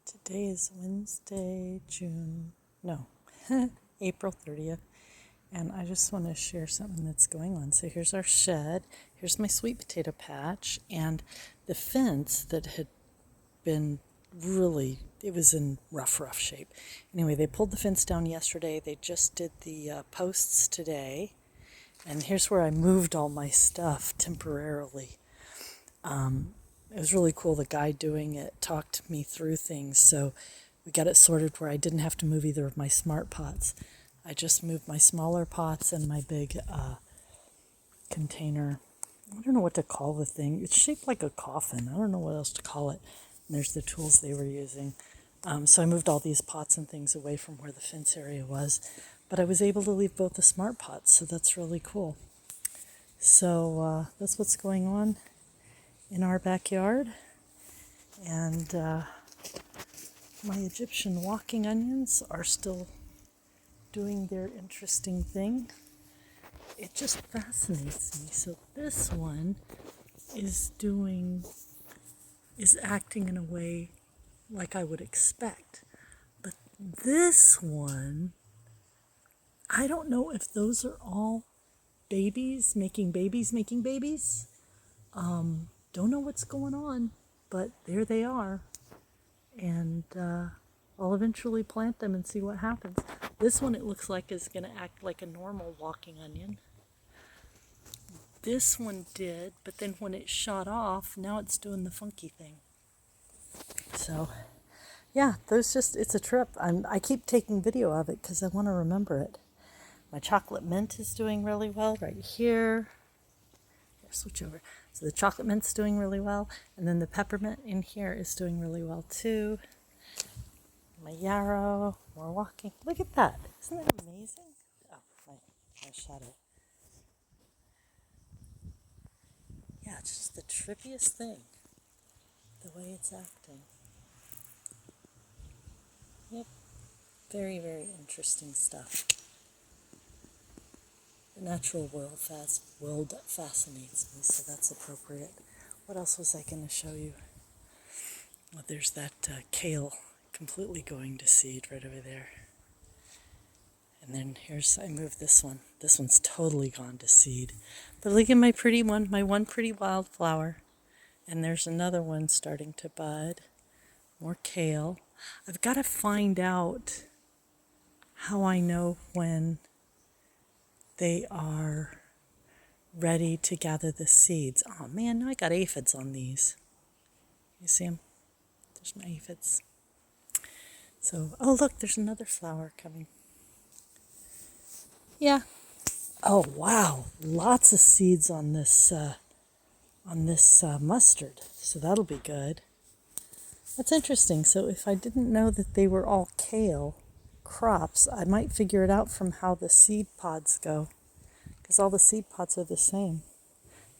Today is Wednesday, April 30th, and I just want to share something that's going on. So here's our shed, here's my sweet potato patch, and the fence that had been it was in rough shape. Anyway, they pulled the fence down yesterday. They just did the posts today, and here's where I moved all my stuff temporarily. It was really cool. The guy doing it talked me through things, so we got it sorted where I didn't have to move either of my smart pots. I just moved my smaller pots and my big container. I don't know what to call the thing. It's shaped like a coffin. I don't know what else to call it. And there's the tools they were using. So I moved all these pots and things away from where the fence area was. But I was able to leave both the smart pots, so that's really cool. So that's what's going on in our backyard. And my Egyptian walking onions are still doing their interesting thing. It just fascinates me. So this one is acting in a way like I would expect. But this one, I don't know if those are all babies making babies. Don't know what's going on, but there they are. And I'll eventually plant them and see what happens. This one, it looks like, is going to act like a normal walking onion. This one did, but then when it shot off, now it's doing the funky thing. So, yeah, it's a trip. I keep taking video of it because I want to remember it. My chocolate mint is doing really well right here. Here, switch over. So the chocolate mint's doing really well, and then the peppermint in here is doing really well too. My yarrow, more walking. Look at that. Isn't that amazing? Oh, my shadow. Yeah, it's just the trippiest thing, the way it's acting. Yep, very, very interesting stuff. The natural world fascinates me, so that's appropriate. What else was I going to show you? Well, there's that kale completely going to seed right over there. And then I moved this one. This one's totally gone to seed. But look at my pretty one, my one pretty wildflower. And there's another one starting to bud. More kale. I've got to find out how I know when they are ready to gather the seeds. Oh man, now I got aphids on these. You see them? There's my aphids. So, oh look, there's another flower coming. Yeah. Oh wow, lots of seeds on this mustard. So that'll be good. That's interesting. So if I didn't know that they were all kale crops, I might figure it out from how the seed pods go, because all the seed pods are the same.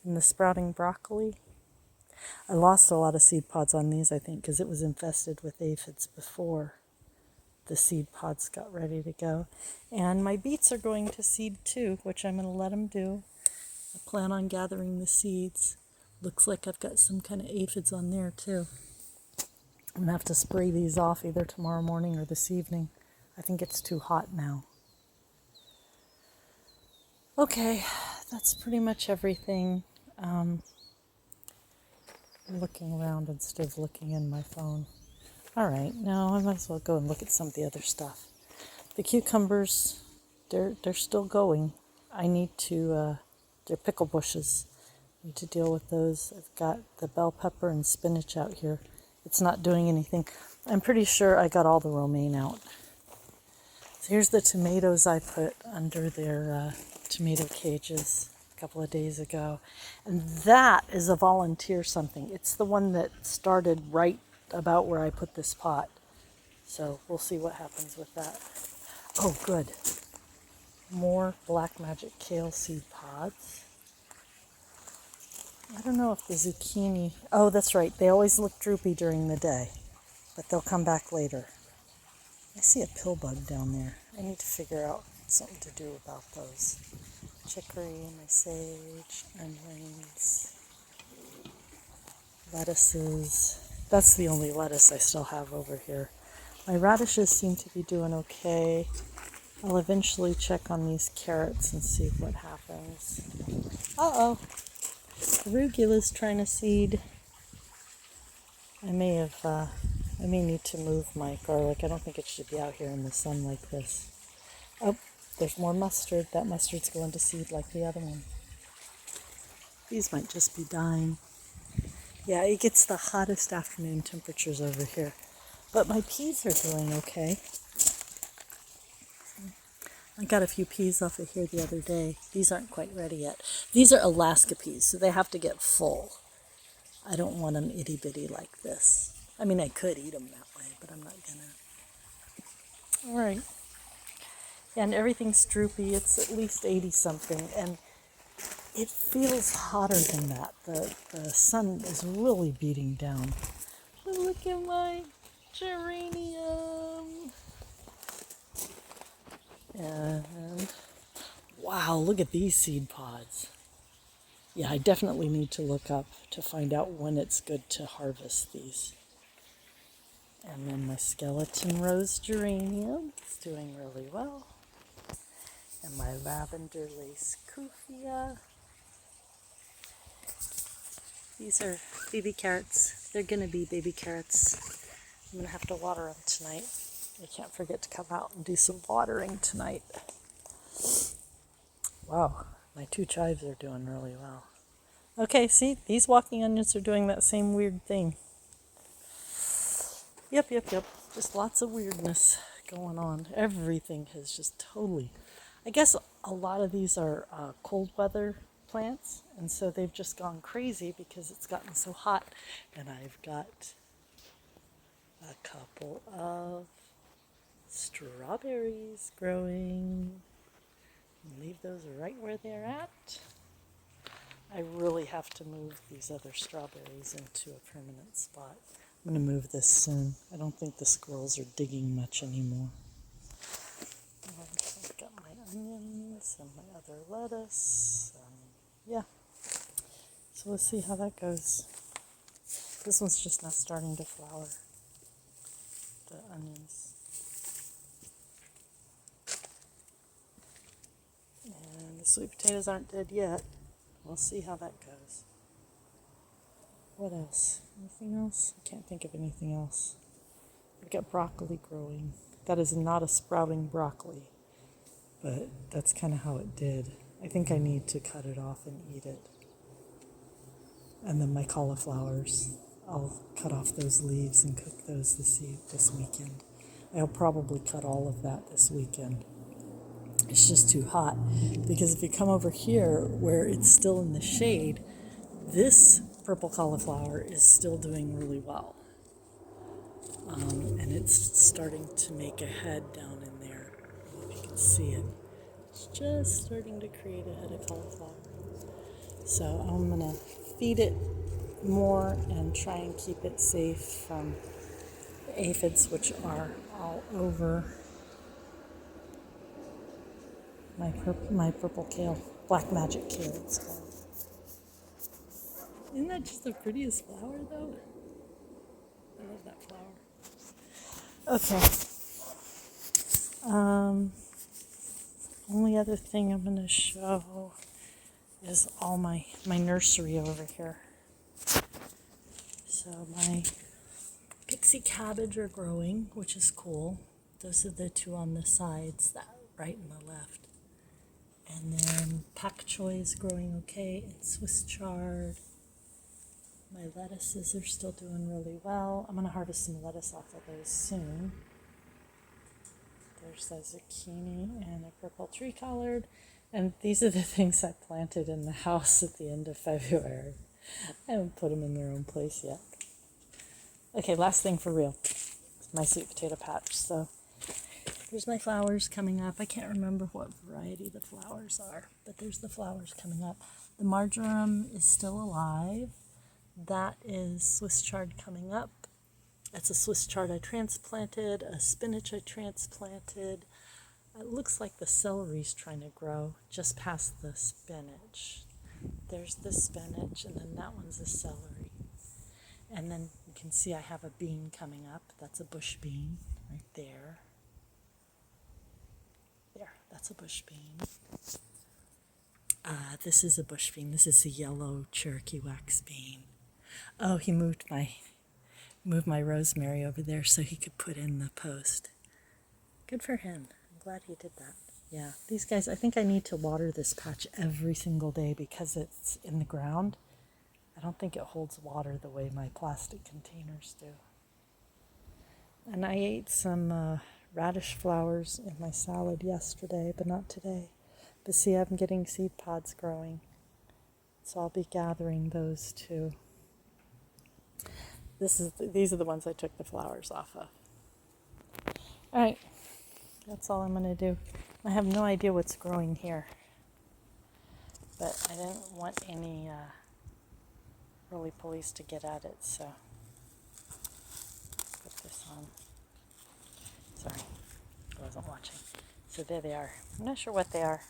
And the sprouting broccoli, I lost a lot of seed pods on these, I think, because it was infested with aphids before the seed pods got ready to go. And my beets are going to seed too, which I'm going to let them do. I plan on gathering the seeds. Looks like I've got some kind of aphids on there too. I'm going to have to spray these off either tomorrow morning or this evening. I think it's too hot now. Okay, that's pretty much everything. I'm looking around instead of looking in my phone. All right, now I might as well go and look at some of the other stuff. The cucumbers, they're still going. I need to, they're pickle bushes. I need to deal with those. I've got the bell pepper and spinach out here. It's not doing anything. I'm pretty sure I got all the romaine out. So here's the tomatoes I put under their tomato cages a couple of days ago. And that is a volunteer something. It's the one that started right about where I put this pot. So we'll see what happens with that. Oh, good. More Black Magic kale seed pods. I don't know if the zucchini... Oh, that's right. They always look droopy during the day, but they'll come back later. I see a pill bug down there. I need to figure out something to do about those. Chicory, my sage, onions, lettuces. That's the only lettuce I still have over here. My radishes seem to be doing okay. I'll eventually check on these carrots and see what happens. Uh-oh. Arugula's trying to seed. I may need to move my garlic. I don't think it should be out here in the sun like this. Oh, there's more mustard. That mustard's going to seed like the other one. These might just be dying. Yeah, it gets the hottest afternoon temperatures over here. But my peas are doing okay. I got a few peas off of here the other day. These aren't quite ready yet. These are Alaska peas, so they have to get full. I don't want them itty bitty like this. I mean, I could eat them that way, but I'm not gonna. All right. Yeah, and everything's droopy. It's at least 80 something, and it feels hotter than that. The sun is really beating down. Look at my geranium. And wow, look at these seed pods. Yeah, I definitely need to look up to find out when it's good to harvest these. And then my skeleton rose geranium is doing really well. And my lavender lace kufia. These are baby carrots. They're gonna be baby carrots. I'm gonna have to water them tonight. I can't forget to come out and do some watering tonight. Wow, my 2 chives are doing really well. Okay, see, these walking onions are doing that same weird thing. Yep. Just lots of weirdness going on. Everything has just totally... I guess a lot of these are cold weather plants, and so they've just gone crazy because it's gotten so hot. And I've got a couple of strawberries growing. Leave those right where they're at. I really have to move these other strawberries into a permanent spot. I'm going to move this soon. I don't think the squirrels are digging much anymore. I've got my onions and my other lettuce. Yeah. So let's see how that goes. This one's just not starting to flower. The onions. And the sweet potatoes aren't dead yet. We'll see how that goes. What else? Anything else? I can't think of anything else. I've got broccoli growing. That is not a sprouting broccoli, but that's kind of how it did. I think I need to cut it off and eat it. And then my cauliflowers, I'll cut off those leaves and cook those this weekend. I'll probably cut all of that this weekend. It's just too hot, because if you come over here where it's still in the shade, this purple cauliflower is still doing really well. And it's starting to make a head down in there. I don't know if you can see it. It's just starting to create a head of cauliflower. So I'm going to feed it more and try and keep it safe from the aphids, which are all over my purple kale. Black magic kale, it's called. Isn't that just the prettiest flower, though? I love that flower. Okay. Only other thing I'm going to show is all my nursery over here. So my pixie cabbage are growing, which is cool. Those are the 2 on the sides, that right and the left. And then pak choi is growing okay, and Swiss chard. My lettuces are still doing really well. I'm going to harvest some lettuce off of those soon. There's the zucchini and a purple tree collard. And these are the things I planted in the house at the end of February. I haven't put them in their own place yet. Okay, last thing for real. My sweet potato patch. So there's my flowers coming up. I can't remember what variety the flowers are, but there's the flowers coming up. The marjoram is still alive. That is Swiss chard coming up. That's a Swiss chard I transplanted, a spinach I transplanted. It looks like the celery's trying to grow just past the spinach. There's the spinach, and then that one's the celery. And then You can see I have a bean coming up. That's a bush bean right there. There, that's a bush bean. This is a bush bean. This is a yellow Cherokee wax bean. Oh, he moved my rosemary over there so he could put in the post. Good for him. I'm glad he did that. Yeah, these guys, I think I need to water this patch every single day because it's in the ground. I don't think it holds water the way my plastic containers do. And I ate some radish flowers in my salad yesterday, but not today. But see, I'm getting seed pods growing. So I'll be gathering those too. These are the ones I took the flowers off of. All right, that's all I'm going to do. I have no idea what's growing here, but I didn't want any roly-polies to get at it, so put this on. Sorry, I wasn't watching. So there they are. I'm not sure what they are,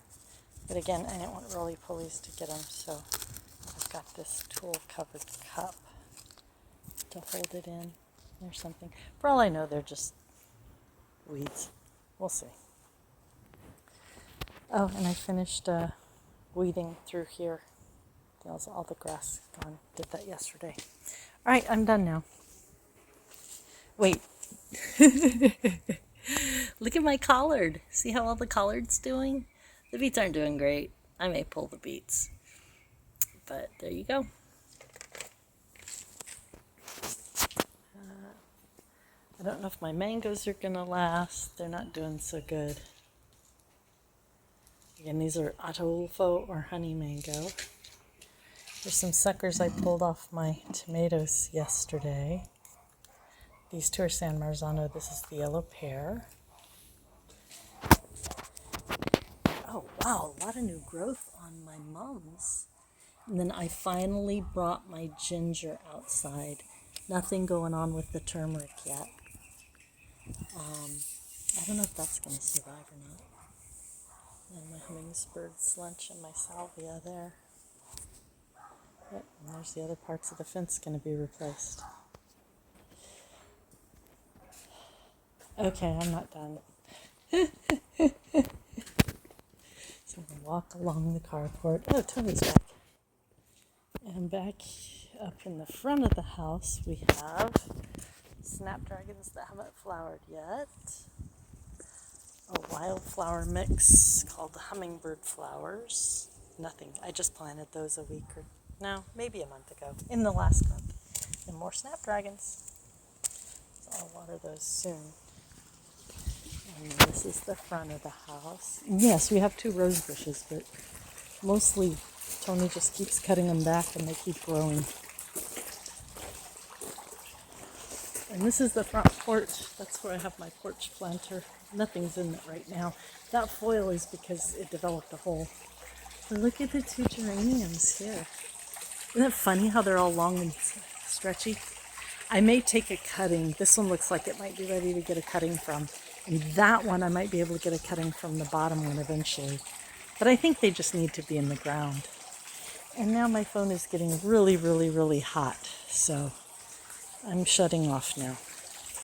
but again, I didn't want roly-polies to get them, so I've got this tool-covered cup to hold it in or something. For all I know, they're just weeds. We'll see. Oh, and I finished weeding through here. All the grass gone. Did that yesterday. All right, I'm done now. Wait. Look at my collard. See how all the collard's doing? The beets aren't doing great. I may pull the beets. But there you go. I don't know if my mangoes are going to last. They're not doing so good. Again, these are Ataulfo or honey mango. There's some suckers I pulled off my tomatoes yesterday. These two are San Marzano. This is the yellow pear. Oh, wow, a lot of new growth on my mums. And then I finally brought my ginger outside. Nothing going on with the turmeric yet. I don't know if that's going to survive or not. And my hummingbirds lunch and my salvia there. Yep, and there's the other parts of the fence going to be replaced. Okay, I'm not done. So I'm going to walk along the carport. Oh, Tony's back. And back up in the front of the house, we have snapdragons that haven't flowered yet. A wildflower mix called hummingbird flowers. Nothing. I just planted those maybe a month ago, in the last month. And more snapdragons. So I'll water those soon. And this is the front of the house. And yes, we have 2 rose bushes, but mostly Tony just keeps cutting them back and they keep growing. And this is the front porch. That's where I have my porch planter. Nothing's in it right now. That foil is because it developed a hole. But look at the 2 geraniums here. Isn't it funny how they're all long and stretchy? I may take a cutting. This one looks like it might be ready to get a cutting from. And that one I might be able to get a cutting from the bottom one eventually. But I think they just need to be in the ground. And now my phone is getting really, really, really hot. So I'm shutting off now.